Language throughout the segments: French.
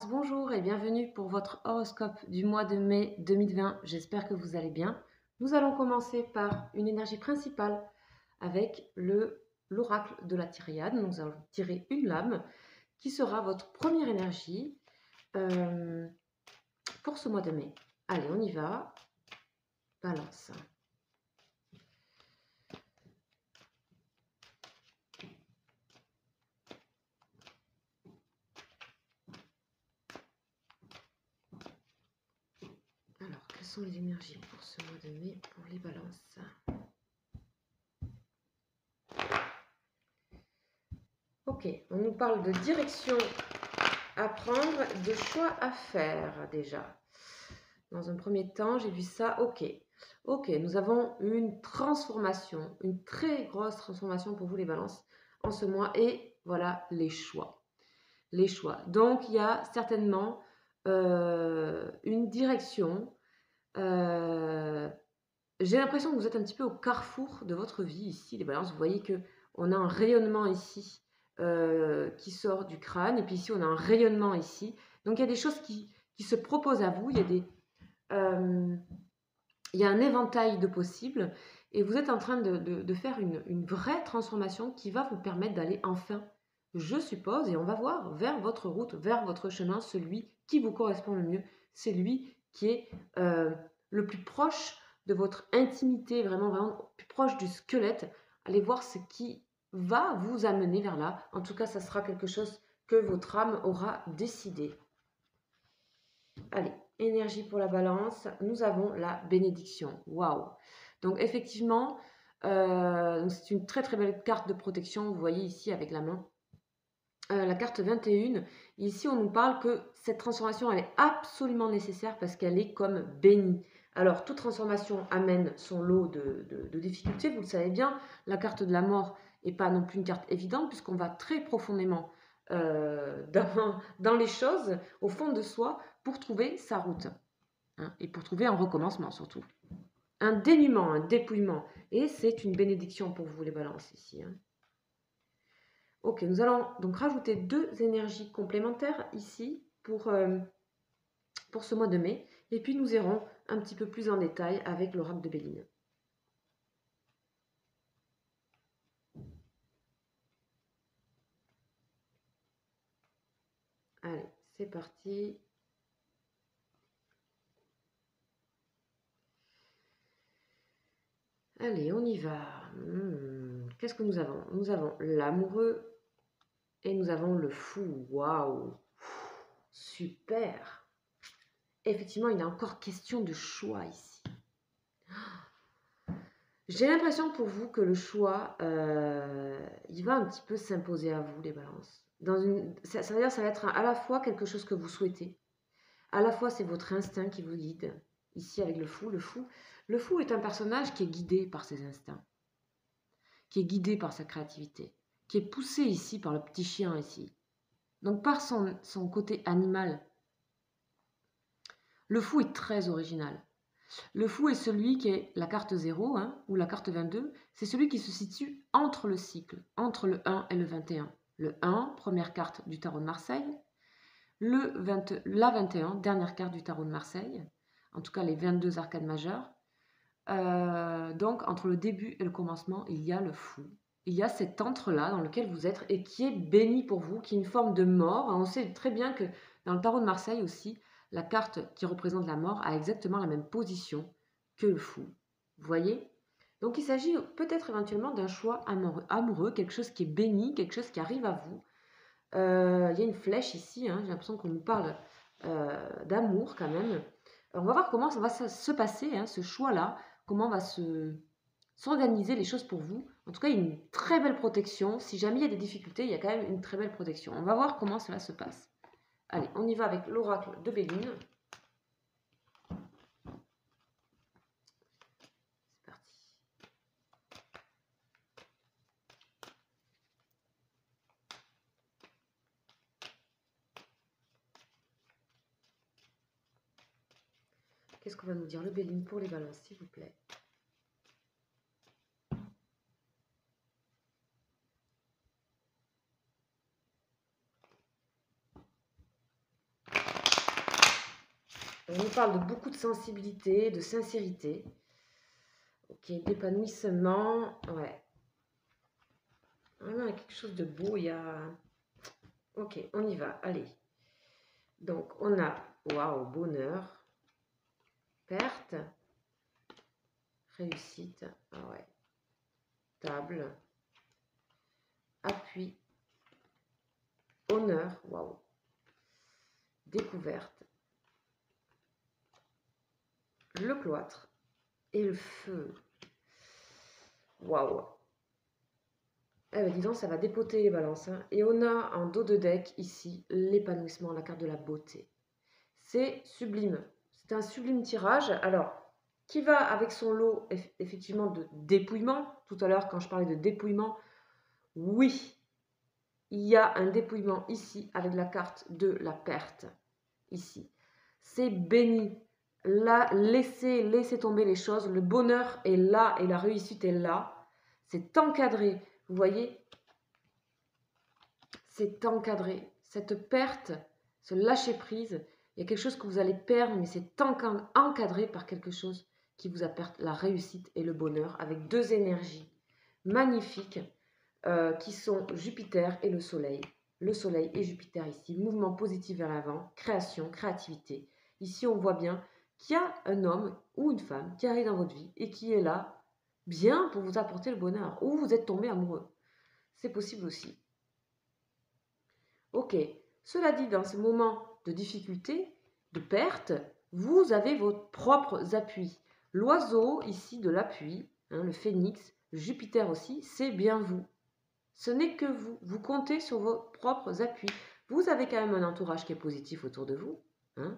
Bonjour et bienvenue pour votre horoscope du mois de mai 2020. J'espère que vous allez bien. Nous allons commencer par une énergie principale avec l'oracle de la Tyriade. Nous allons tirer une lame qui sera votre première énergie euh, pour ce mois de mai. Allez, on y va. Balance. Alors, quelles sont les énergies pour ce mois de mai pour les balances? Ok, on nous parle de direction à prendre, de choix à faire déjà. Dans un premier temps, j'ai vu ça, ok. Ok, nous avons une transformation, une très grosse transformation pour vous les balances en ce mois. Et voilà les choix. Les choix. Donc, il y a certainement une direction. J'ai l'impression que vous êtes un petit peu au carrefour de votre vie ici, les balances. Vous voyez que on a un rayonnement ici qui sort du crâne. Et puis ici, on a un rayonnement ici. Donc, il y a des choses qui se proposent à vous. Euh, il y a un éventail de possibles et vous êtes en train de faire une vraie transformation qui va vous permettre d'aller enfin, je suppose, et on va voir, vers votre route, vers votre chemin, celui qui vous correspond le mieux, celui qui est le plus proche de votre intimité, vraiment, vraiment plus proche du squelette. Allez voir ce qui va vous amener vers là. En tout cas, ça sera quelque chose que votre âme aura décidé. Allez, énergie pour la balance, nous avons la bénédiction. Waouh! Donc effectivement, c'est une très très belle carte de protection, vous voyez ici avec la main. La carte 21, ici on nous parle que cette transformation elle est absolument nécessaire parce qu'elle est comme bénie. Alors toute transformation amène son lot de difficultés, vous le savez bien, la carte de la mort n'est pas non plus une carte évidente puisqu'on va très profondément dans les choses, au fond de soi, pour trouver sa route. Hein, et pour trouver un recommencement surtout. Un dénuement, un dépouillement. Et c'est une bénédiction pour vous les balances ici. Hein. Ok, nous allons donc rajouter deux énergies complémentaires ici pour ce mois de mai. Et puis nous irons un petit peu plus en détail avec l'oracle de Béline. Allez, c'est parti. Allez, on y va. Qu'est-ce que nous avons? Nous avons l'amoureux et nous avons le fou. Waouh! Super! Effectivement, il est encore question de choix ici. J'ai l'impression pour vous que le choix, il va un petit peu s'imposer à vous, les balances. Ça veut dire que ça va être à la fois quelque chose que vous souhaitez, à la fois c'est votre instinct qui vous guide. Ici avec le fou, le fou est un personnage qui est guidé par ses instincts, qui est guidé par sa créativité, qui est poussé ici par le petit chien ici. Donc par son côté animal, le fou est très original. Le fou est celui qui est la carte 0 hein, ou la carte 22, c'est celui qui se situe entre le cycle, entre le 1 et le 21. Le 1, première carte du tarot de Marseille, la 21, dernière carte du tarot de Marseille, en tout cas les 22 arcades majeures. Donc entre le début et le commencement, il y a le fou. Il y a cet entre-là dans lequel vous êtes et qui est béni pour vous, qui est une forme de mort. On sait très bien que dans le tarot de Marseille aussi, la carte qui représente la mort a exactement la même position que le fou. Vous voyez? Donc il s'agit peut-être éventuellement d'un choix amoureux, quelque chose qui est béni, quelque chose qui arrive à vous. Il y a une flèche ici, hein, j'ai l'impression qu'on nous parle d'amour quand même. Alors, on va voir comment ça va se passer, hein, ce choix-là, comment va s'organiser les choses pour vous. En tout cas, il y a une très belle protection. Si jamais il y a des difficultés, il y a quand même une très belle protection. On va voir comment cela se passe. Allez, on y va avec l'oracle de Béline. C'est parti. Qu'est-ce qu'on va nous dire le Béline pour les balances, s'il vous plaît? On nous parle de beaucoup de sensibilité, de sincérité. Ok, d'épanouissement. Ouais. Vraiment, il y a quelque chose de beau. Il y a... Ok, on y va. Allez. Donc, on a, waouh, bonheur, perte, réussite. Ah ouais. Table. Appui. Honneur. Waouh. Découverte. Le cloître. Et le feu. Waouh. Eh ben dis donc, ça va dépoter les balances. Hein. Et on a en dos de deck, ici, l'épanouissement, la carte de la beauté. C'est sublime. C'est un sublime tirage. Alors, qui va avec son lot, effectivement, de dépouillement. Tout à l'heure, quand je parlais de dépouillement, oui, il y a un dépouillement ici, avec la carte de la perte. Ici. C'est béni. Là, laissez tomber les choses. Le bonheur est là et la réussite est là. C'est encadré. Vous voyez, c'est encadré. Cette perte, ce lâcher-prise, il y a quelque chose que vous allez perdre, mais c'est encadré par quelque chose qui vous apporte la réussite et le bonheur, avec deux énergies magnifiques qui sont Jupiter et le Soleil. Le Soleil et Jupiter ici, mouvement positif vers l'avant, création, créativité. Ici, on voit bien qu'il y a un homme ou une femme qui arrive dans votre vie et qui est là, bien pour vous apporter le bonheur, ou vous êtes tombé amoureux. C'est possible aussi. Ok, cela dit, dans ces moments de difficulté, de perte, vous avez vos propres appuis. L'oiseau ici de l'appui, hein, le phénix, Jupiter aussi, c'est bien vous. Ce n'est que vous. Vous comptez sur vos propres appuis. Vous avez quand même un entourage qui est positif autour de vous, hein,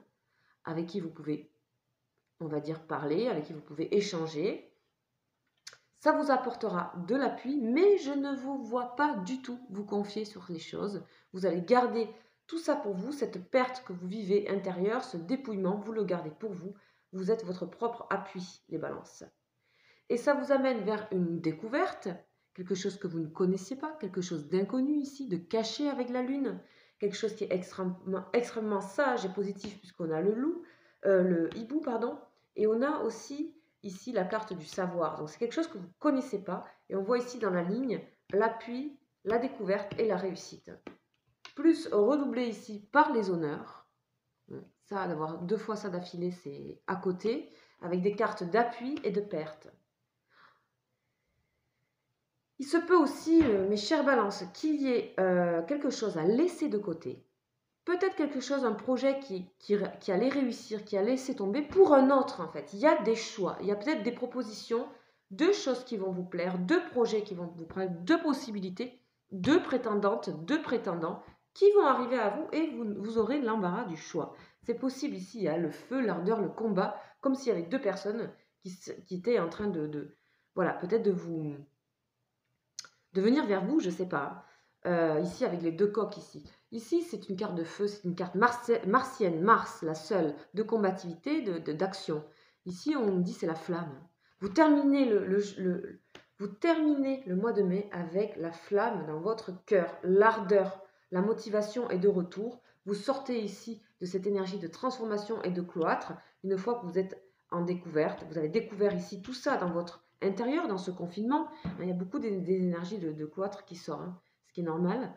avec qui vous pouvez, on va dire, parler, avec qui vous pouvez échanger. Ça vous apportera de l'appui, mais je ne vous vois pas du tout vous confier sur les choses. Vous allez garder tout ça pour vous, cette perte que vous vivez intérieure, ce dépouillement, vous le gardez pour vous. Vous êtes votre propre appui, les balances. Et ça vous amène vers une découverte, quelque chose que vous ne connaissiez pas, quelque chose d'inconnu ici, de caché avec la lune, quelque chose qui est extrêmement sage et positif puisqu'on a le loup, le hibou, pardon, et on a aussi ici la carte du savoir. Donc c'est quelque chose que vous ne connaissez pas et on voit ici dans la ligne l'appui, la découverte et la réussite. Plus redoublé ici par les honneurs. Ça, d'avoir deux fois ça d'affilée, c'est à côté, avec des cartes d'appui et de perte. Il se peut aussi, mes chères balances, qu'il y ait quelque chose à laisser de côté. Peut-être quelque chose, un projet qui allait réussir, qui a laissé tomber pour un autre en fait. Il y a des choix, il y a peut-être des propositions, deux choses qui vont vous plaire, deux projets qui vont vous plaire, deux possibilités, deux prétendantes, deux prétendants qui vont arriver à vous et vous aurez l'embarras du choix. C'est possible ici, il y a le feu, l'ardeur, le combat, comme s'il y avait deux personnes qui étaient en train voilà, peut-être de venir vers vous, je ne sais pas. Ici, avec les deux coques ici. Ici, c'est une carte de feu, c'est une carte martienne, Mars, la seule, de combativité, d'action. Ici, on me dit c'est la flamme. Vous terminez vous terminez le mois de mai avec la flamme dans votre cœur, l'ardeur, la motivation est de retour. Vous sortez ici de cette énergie de transformation et de cloître. Une fois que vous êtes en découverte, vous avez découvert ici tout ça dans votre intérieur, dans ce confinement. Il y a beaucoup d'énergie de cloître qui sort, hein, ce qui est normal.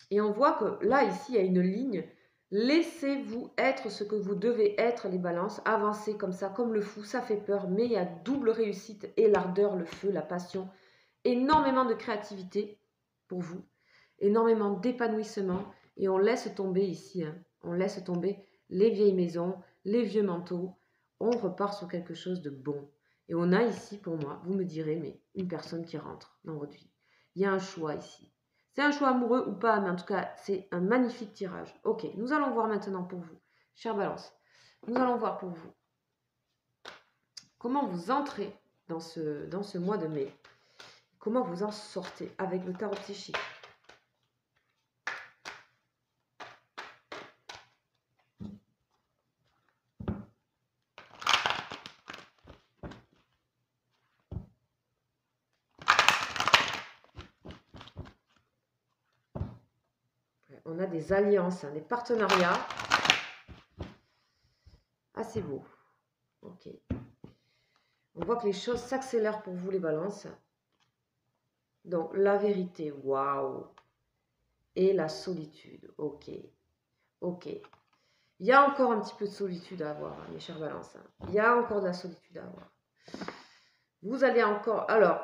Et on voit que là, ici, il y a une ligne. Laissez-vous être ce que vous devez être, les balances. Avancez comme ça, comme le fou, ça fait peur. Mais il y a double réussite et l'ardeur, le feu, la passion. Énormément de créativité pour vous. Énormément d'épanouissement. Et on laisse tomber ici, hein, on laisse tomber les vieilles maisons, les vieux manteaux. On repart sur quelque chose de bon. Et on a ici, pour moi, vous me direz, mais une personne qui rentre dans votre vie. Il y a un choix ici. C'est un choix amoureux ou pas, mais en tout cas, c'est un magnifique tirage. Ok, nous allons voir maintenant pour vous, chère Balance. Nous allons voir pour vous comment vous entrez dans ce mois de mai. Comment vous en sortez avec le tarot psychique. On a des alliances, hein, des partenariats. assez beau. Ok. On voit que les choses s'accélèrent pour vous, les balances. Donc, la vérité, waouh. Et la solitude, ok. Ok. Il y a encore un petit peu de solitude à avoir, mes chers balances. Il y a encore de la solitude à avoir. Vous allez encore... Alors,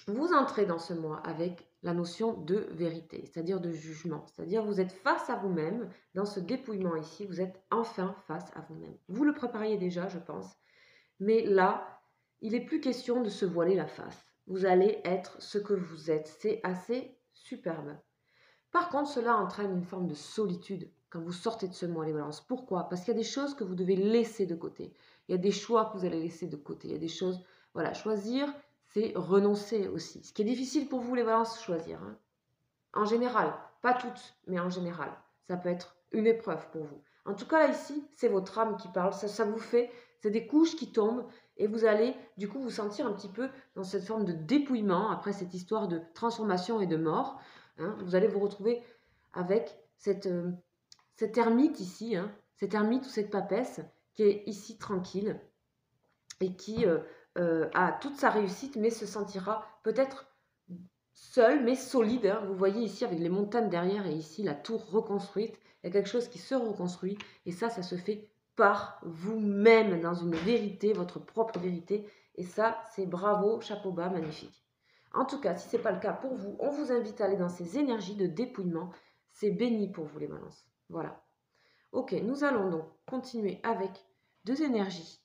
vous entrez dans ce mois avec la notion de vérité, c'est-à-dire de jugement. C'est-à-dire vous êtes face à vous-même, dans ce dépouillement ici, vous êtes enfin face à vous-même. Vous le prépariez déjà, je pense, mais là, il n'est plus question de se voiler la face. Vous allez être ce que vous êtes. C'est assez superbe. Par contre, cela entraîne une forme de solitude quand vous sortez de ce mois, les balances. Pourquoi? Parce qu'il y a des choses que vous devez laisser de côté. Il y a des choix que vous allez laisser de côté. Il y a des choses... Voilà, choisir, c'est renoncer aussi. Ce qui est difficile pour vous, les balances, choisir. Hein. En général, pas toutes, mais en général. Ça peut être une épreuve pour vous. En tout cas, là, ici, c'est votre âme qui parle. Ça vous fait... C'est des couches qui tombent et vous allez, du coup, vous sentir un petit peu dans cette forme de dépouillement après cette histoire de transformation et de mort. Hein. Vous allez vous retrouver avec cette ermite ici, hein, cette ermite ou cette papesse qui est ici tranquille et qui a toute sa réussite, mais se sentira peut-être seule, mais solide. Hein. Vous voyez ici avec les montagnes derrière et ici la tour reconstruite. Il y a quelque chose qui se reconstruit et ça se fait par vous-même dans une vérité, votre propre vérité. Et ça, c'est bravo, chapeau bas, magnifique. En tout cas, si ce n'est pas le cas pour vous, on vous invite à aller dans ces énergies de dépouillement. C'est béni pour vous les balances. Voilà. Ok, nous allons donc continuer avec deux énergies.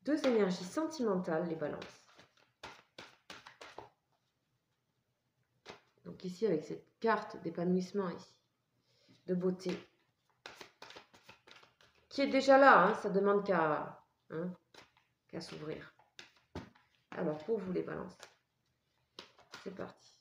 Deux énergies sentimentales, les balances. Donc ici, avec cette carte d'épanouissement ici, de beauté, qui est déjà là, hein, ça demande qu'à s'ouvrir. Alors, pour vous les balances, c'est parti.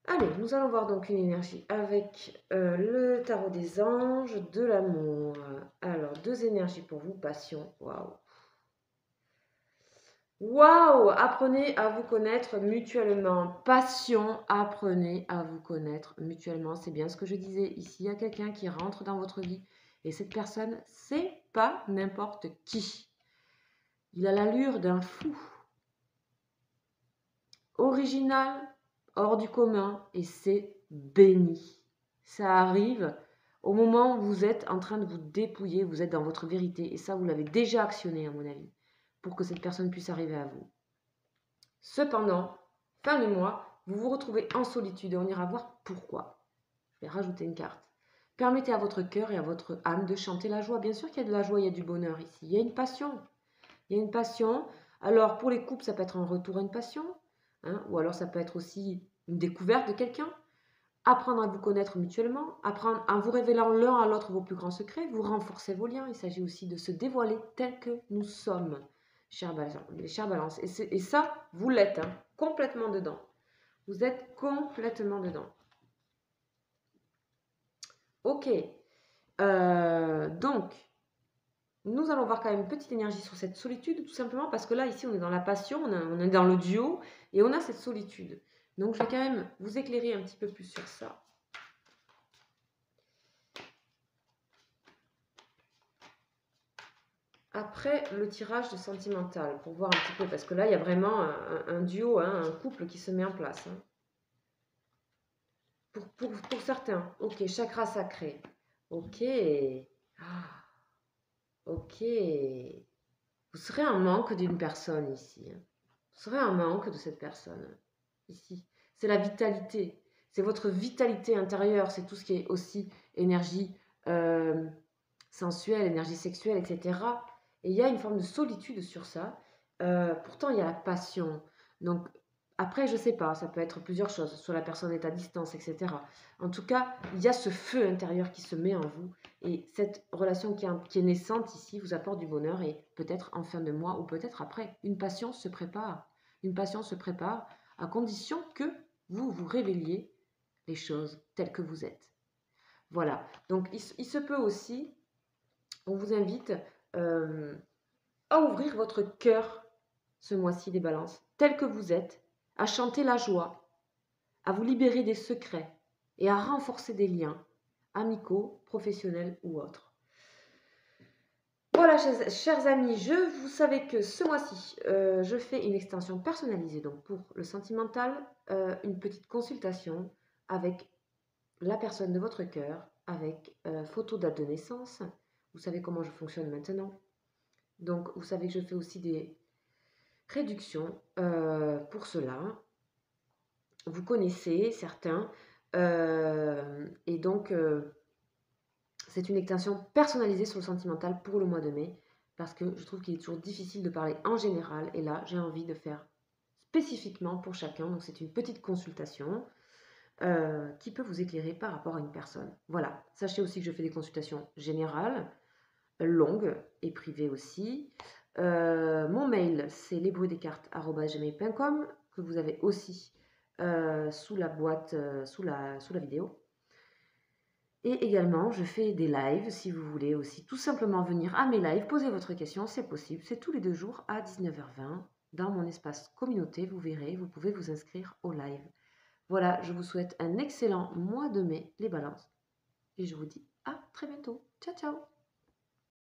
Allez, nous allons voir donc une énergie avec le tarot des anges, de l'amour. Alors, deux énergies pour vous, passion, waouh. Waouh! Apprenez à vous connaître mutuellement. Passion, apprenez à vous connaître mutuellement. C'est bien ce que je disais. Ici, il y a quelqu'un qui rentre dans votre vie. Et cette personne, c'est pas n'importe qui. Il a l'allure d'un fou. Original, hors du commun. Et c'est béni. Ça arrive au moment où vous êtes en train de vous dépouiller. Vous êtes dans votre vérité. Et ça, vous l'avez déjà actionné, à mon avis, pour que cette personne puisse arriver à vous. Cependant, fin du mois, vous vous retrouvez en solitude et on ira voir pourquoi. Je vais rajouter une carte. Permettez à votre cœur et à votre âme de chanter la joie. Bien sûr qu'il y a de la joie, il y a du bonheur ici. Il y a une passion. Il y a une passion. Alors, pour les couples, ça peut être un retour à une passion. Hein, ou alors, ça peut être aussi une découverte de quelqu'un. Apprendre à vous connaître mutuellement. Apprendre en vous révélant l'un à l'autre vos plus grands secrets. Vous renforcez vos liens. Il s'agit aussi de se dévoiler tel que nous sommes. Chère balance. Et ça, vous l'êtes, hein, complètement dedans. Vous êtes complètement dedans. Ok. Donc, nous allons voir quand même une petite énergie sur cette solitude, tout simplement parce que là, ici, on est dans la passion, on est dans le duo, et on a cette solitude. Donc, je vais quand même vous éclairer un petit peu plus sur ça. Après le tirage de sentimental, pour voir un petit peu, parce que là, il y a vraiment un duo, hein, un couple qui se met en place. Hein. Pour certains, ok, chakra sacré. Ok. Ah, ok. Vous serez en manque d'une personne ici. Hein. Vous serez en manque de cette personne ici. C'est la vitalité. C'est votre vitalité intérieure. C'est tout ce qui est aussi énergie sensuelle, énergie sexuelle, etc. Et il y a une forme de solitude sur ça. Pourtant, il y a la passion. Donc, après, je ne sais pas, ça peut être plusieurs choses. Soit la personne est à distance, etc. En tout cas, il y a ce feu intérieur qui se met en vous. Et cette relation qui est naissante ici vous apporte du bonheur. Et peut-être en fin de mois ou peut-être après, une passion se prépare. Une passion se prépare à condition que vous vous révéliez les choses telles que vous êtes. Voilà. Donc, il se peut aussi on vous invite à ouvrir votre cœur ce mois-ci, les balances, tel que vous êtes, à chanter la joie, à vous libérer des secrets et à renforcer des liens amicaux, professionnels ou autres. Voilà, chers amis, vous savez que ce mois-ci, je fais une extension personnalisée donc pour le sentimental, une petite consultation avec la personne de votre cœur, avec photo, date de naissance. Vous savez comment je fonctionne maintenant. Donc, vous savez que je fais aussi des réductions pour cela. Vous connaissez certains. Et donc, c'est une extension personnalisée sur le sentimental pour le mois de mai, parce que je trouve qu'il est toujours difficile de parler en général, et là j'ai envie de faire spécifiquement pour chacun, donc c'est une petite consultation qui peut vous éclairer par rapport à une personne. Voilà, sachez aussi que je fais des consultations générales, longues et privées aussi. Mon mail c'est lesbruitsdescartes@gmail.com, que vous avez aussi sous la boîte, sous la vidéo. Et également, je fais des lives, si vous voulez aussi tout simplement venir à mes lives, poser votre question, c'est possible. C'est tous les 2 jours à 19h20 dans mon espace communauté. Vous verrez, vous pouvez vous inscrire au live. Voilà, je vous souhaite un excellent mois de mai, les balances. Et je vous dis à très bientôt. Ciao, ciao!